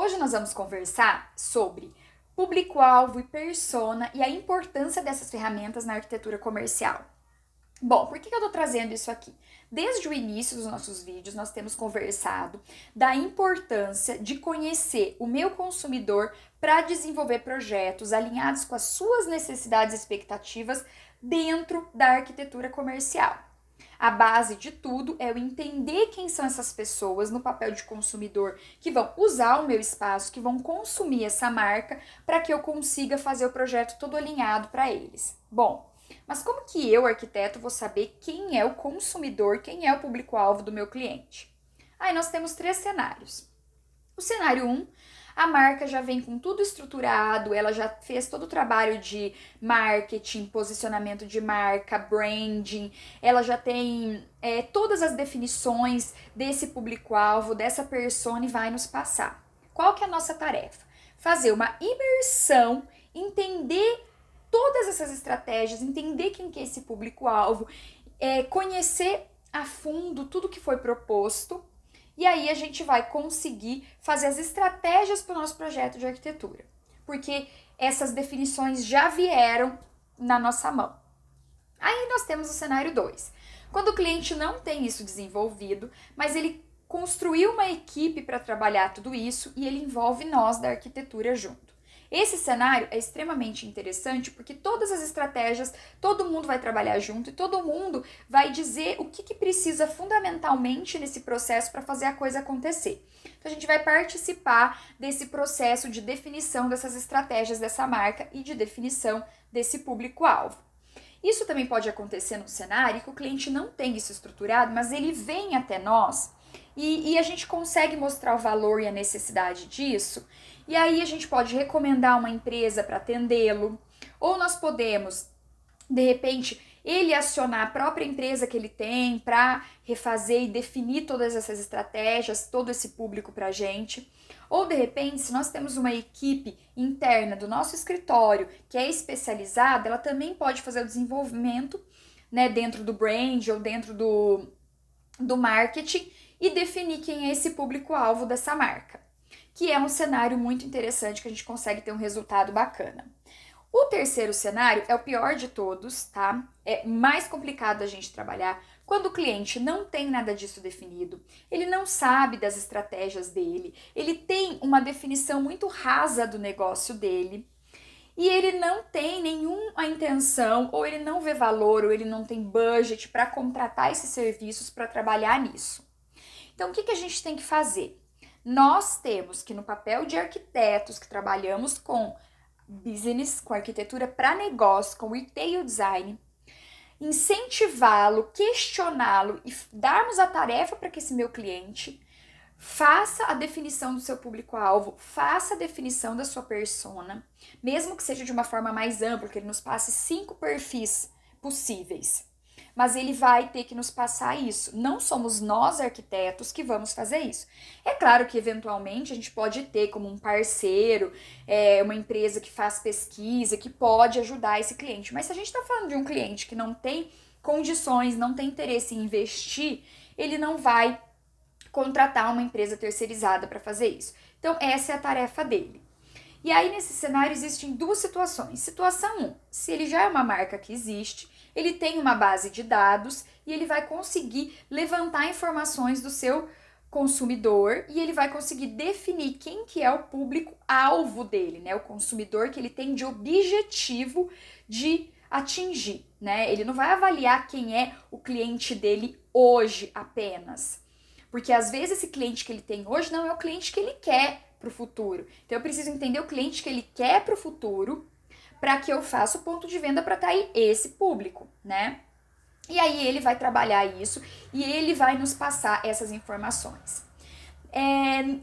Hoje nós vamos conversar sobre público-alvo e persona e a importância dessas ferramentas na arquitetura comercial. Bom, por que eu estou trazendo isso aqui? Desde o início dos nossos vídeos, nós temos conversado da importância de conhecer o meu consumidor para desenvolver projetos alinhados com as suas necessidades e expectativas dentro da arquitetura comercial. A base de tudo é eu entender quem são essas pessoas no papel de consumidor que vão usar o meu espaço, que vão consumir essa marca para que eu consiga fazer o projeto todo alinhado para eles. Bom, mas como que eu, arquiteto, vou saber quem é o consumidor, quem é o público-alvo do meu cliente? Aí nós temos 3 cenários. O cenário 1, a marca já vem com tudo estruturado, ela já fez todo o trabalho de marketing, posicionamento de marca, branding, ela já tem todas as definições desse público-alvo, dessa persona e vai nos passar. Qual que é a nossa tarefa? Fazer uma imersão, entender todas essas estratégias, entender quem que é esse público-alvo, conhecer a fundo tudo que foi proposto, e aí a gente vai conseguir fazer as estratégias para o nosso projeto de arquitetura, porque essas definições já vieram na nossa mão. Aí nós temos o cenário 2, quando o cliente não tem isso desenvolvido, mas ele construiu uma equipe para trabalhar tudo isso e ele envolve nós da arquitetura junto. Esse cenário é extremamente interessante porque todas as estratégias, todo mundo vai trabalhar junto e todo mundo vai dizer o que precisa fundamentalmente nesse processo para fazer a coisa acontecer. Então a gente vai participar desse processo de definição dessas estratégias dessa marca e de definição desse público-alvo. Isso também pode acontecer num cenário que o cliente não tem isso estruturado, mas ele vem até nós e a gente consegue mostrar o valor e a necessidade disso. E aí a gente pode recomendar uma empresa para atendê-lo, ou nós podemos, de repente, ele acionar a própria empresa que ele tem para refazer e definir todas essas estratégias, todo esse público para a gente. Ou de repente, se nós temos uma equipe interna do nosso escritório que é especializada, ela também pode fazer o desenvolvimento, né, dentro do brand ou dentro do marketing e definir quem é esse público-alvo dessa marca, que é um cenário muito interessante que a gente consegue ter um resultado bacana. O terceiro cenário é o pior de todos, tá? É mais complicado a gente trabalhar quando o cliente não tem nada disso definido, ele não sabe das estratégias dele, ele tem uma definição muito rasa do negócio dele e ele não tem nenhuma intenção, ou ele não vê valor, ou ele não tem budget para contratar esses serviços para trabalhar nisso. Então, o que a gente tem que fazer? Nós temos que, no papel de arquitetos que trabalhamos com business, com arquitetura para negócio, com retail design, incentivá-lo, questioná-lo e darmos a tarefa para que esse meu cliente faça a definição do seu público-alvo, faça a definição da sua persona, mesmo que seja de uma forma mais ampla, que ele nos passe 5 perfis possíveis. Mas ele vai ter que nos passar isso. Não somos nós, arquitetos, que vamos fazer isso. É claro que, eventualmente, a gente pode ter como um parceiro, uma empresa que faz pesquisa, que pode ajudar esse cliente. Mas se a gente está falando de um cliente que não tem condições, não tem interesse em investir, ele não vai contratar uma empresa terceirizada para fazer isso. Então, essa é a tarefa dele. E aí, nesse cenário, existem 2 situações. Situação 1, se ele já é uma marca que existe, ele tem uma base de dados e ele vai conseguir levantar informações do seu consumidor e ele vai conseguir definir quem que é o público-alvo dele, né? O consumidor que ele tem de objetivo de atingir, né? Ele não vai avaliar quem é o cliente dele hoje apenas. Porque às vezes esse cliente que ele tem hoje não é o cliente que ele quer para o futuro. Então eu preciso entender o cliente que ele quer para o futuro para que eu faça o ponto de venda para atrair esse público, né? E aí ele vai trabalhar isso e ele vai nos passar essas informações.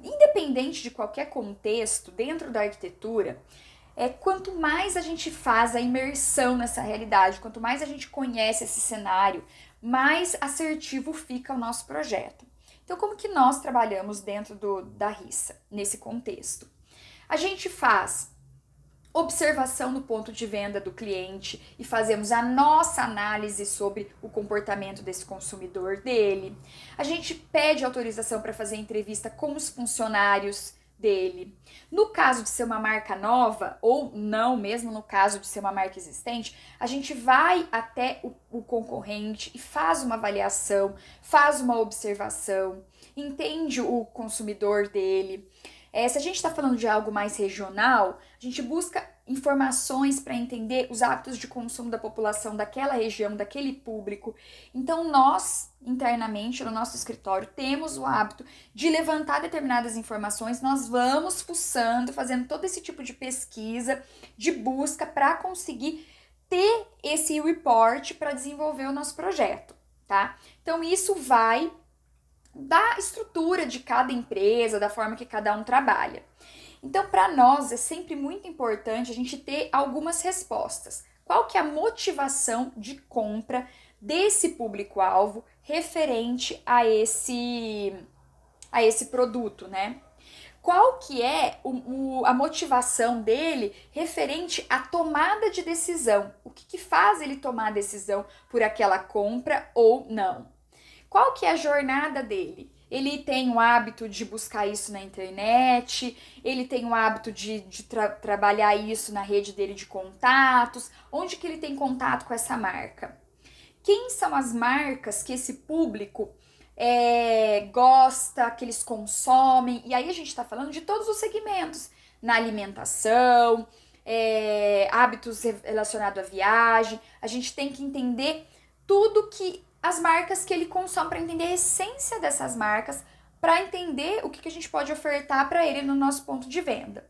Independente de qualquer contexto dentro da arquitetura, quanto mais a gente faz a imersão nessa realidade, quanto mais a gente conhece esse cenário, mais assertivo fica o nosso projeto. Então, como que nós trabalhamos dentro da Rissa, nesse contexto? A gente faz observação no ponto de venda do cliente e fazemos a nossa análise sobre o comportamento desse consumidor dele. A gente pede autorização para fazer entrevista com os funcionários dele. No caso de ser uma marca nova, ou não, mesmo no caso de ser uma marca existente, a gente vai até o concorrente e faz uma avaliação, faz uma observação, entende o consumidor dele. Se a gente está falando de algo mais regional, a gente busca informações para entender os hábitos de consumo da população daquela região, daquele público. Então, nós, internamente, no nosso escritório, temos o hábito de levantar determinadas informações, nós vamos fuçando, fazendo todo esse tipo de pesquisa, de busca para conseguir ter esse report para desenvolver o nosso projeto, tá? Então, isso vai da estrutura de cada empresa, da forma que cada um trabalha. Então, para nós é sempre muito importante a gente ter algumas respostas. Qual que é a motivação de compra desse público-alvo referente a esse produto, né? Qual que é a motivação dele referente à tomada de decisão? O que faz ele tomar a decisão por aquela compra ou não? Qual que é a jornada dele? Ele tem o hábito de buscar isso na internet, ele tem o hábito de trabalhar isso na rede dele de contatos, onde que ele tem contato com essa marca? Quem são as marcas que esse público gosta, que eles consomem? E aí a gente está falando de todos os segmentos, na alimentação, hábitos relacionados à viagem, a gente tem que entender tudo que as marcas que ele consome, para entender a essência dessas marcas, para entender o que a gente pode ofertar para ele no nosso ponto de venda.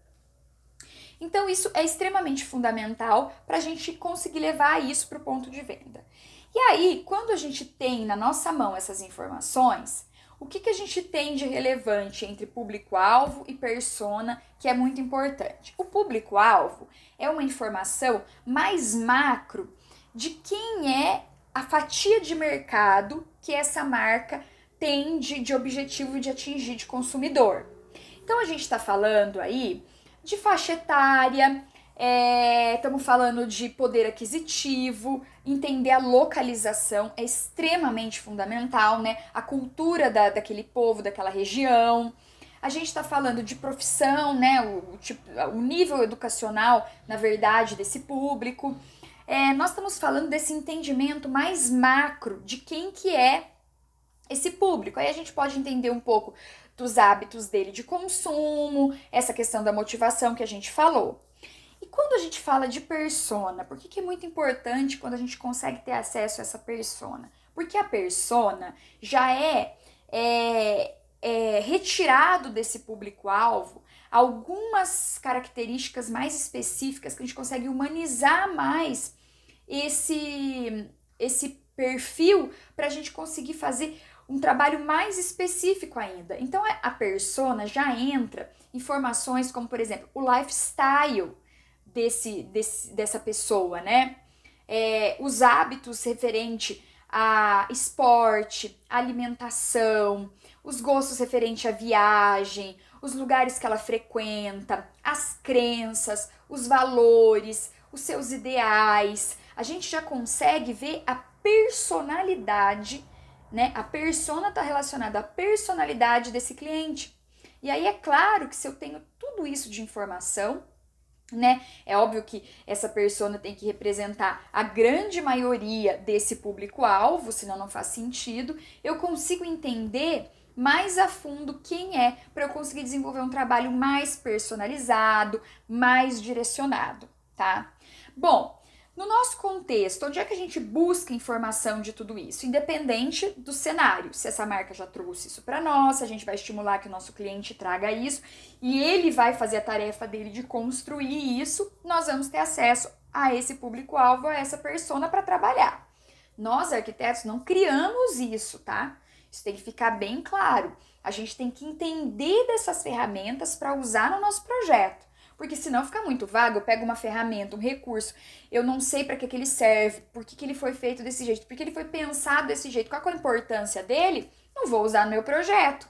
Então, isso é extremamente fundamental para a gente conseguir levar isso para o ponto de venda. E aí, quando a gente tem na nossa mão essas informações, o que a gente tem de relevante entre público-alvo e persona, que é muito importante? O público-alvo é uma informação mais macro de quem é a fatia de mercado que essa marca tem de objetivo de atingir de consumidor. Então, a gente está falando aí de faixa etária, estamos falando de poder aquisitivo, entender a localização é extremamente fundamental, né? A cultura daquele povo, daquela região. A gente está falando de profissão, né? O nível educacional, na verdade, desse público. Nós estamos falando desse entendimento mais macro de quem que é esse público. Aí a gente pode entender um pouco dos hábitos dele de consumo, essa questão da motivação que a gente falou. E quando a gente fala de persona, por que é muito importante quando a gente consegue ter acesso a essa persona? Porque a persona já é retirado desse público-alvo algumas características mais específicas que a gente consegue humanizar mais esse perfil para a gente conseguir fazer um trabalho mais específico ainda. Então, a persona já entra informações como, por exemplo, o lifestyle dessa pessoa, né? Os hábitos referente a esporte, alimentação, os gostos referente à viagem, os lugares que ela frequenta, as crenças, os valores, os seus ideais. A gente já consegue ver a personalidade, né? A persona está relacionada à personalidade desse cliente. E aí é claro que se eu tenho tudo isso de informação, né? É óbvio que essa persona tem que representar a grande maioria desse público-alvo, senão não faz sentido. Eu consigo entender mais a fundo quem é para eu conseguir desenvolver um trabalho mais personalizado, mais direcionado, tá? Bom, no nosso contexto, onde é que a gente busca informação de tudo isso? Independente do cenário, se essa marca já trouxe isso para nós, a gente vai estimular que o nosso cliente traga isso e ele vai fazer a tarefa dele de construir isso, nós vamos ter acesso a esse público-alvo, a essa persona para trabalhar. Nós, arquitetos, não criamos isso, tá? Isso tem que ficar bem claro. A gente tem que entender dessas ferramentas para usar no nosso projeto. Porque senão fica muito vago, eu pego uma ferramenta, um recurso, eu não sei para que ele serve, por que ele foi feito desse jeito, por que ele foi pensado desse jeito, qual é a importância dele, não vou usar no meu projeto.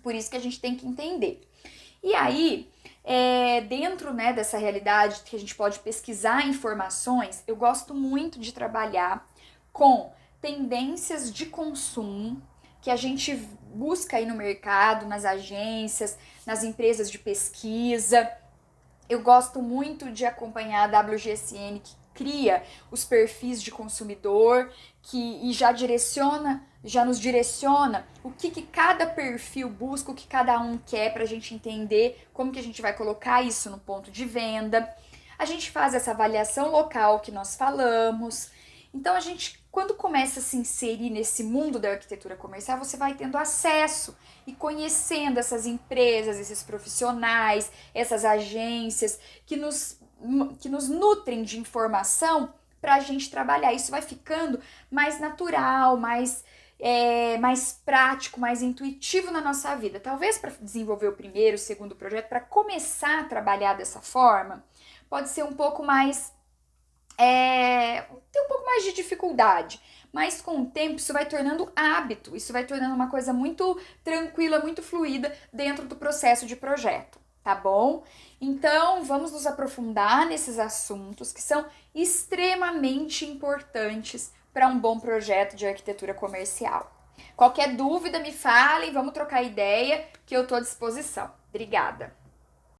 Por isso que a gente tem que entender. E aí, dentro, né, dessa realidade que a gente pode pesquisar informações, eu gosto muito de trabalhar com tendências de consumo, que a gente busca aí no mercado, nas agências, nas empresas de pesquisa. Eu gosto muito de acompanhar a WGSN, que cria os perfis de consumidor, e já nos direciona o que cada perfil busca, o que cada um quer, para a gente entender como que a gente vai colocar isso no ponto de venda. A gente faz essa avaliação local que nós falamos. Então, a gente, quando começa a se inserir nesse mundo da arquitetura comercial, você vai tendo acesso e conhecendo essas empresas, esses profissionais, essas agências que nos nutrem de informação para a gente trabalhar. Isso vai ficando mais natural, mais prático, mais intuitivo na nossa vida. Talvez para desenvolver o primeiro, o segundo projeto, para começar a trabalhar dessa forma, pode ser um pouco mais tem um pouco mais de dificuldade, mas com o tempo isso vai tornando hábito, isso vai tornando uma coisa muito tranquila, muito fluida dentro do processo de projeto, tá bom? Então, vamos nos aprofundar nesses assuntos que são extremamente importantes para um bom projeto de arquitetura comercial. Qualquer dúvida, me falem, vamos trocar ideia, que eu estou à disposição. Obrigada!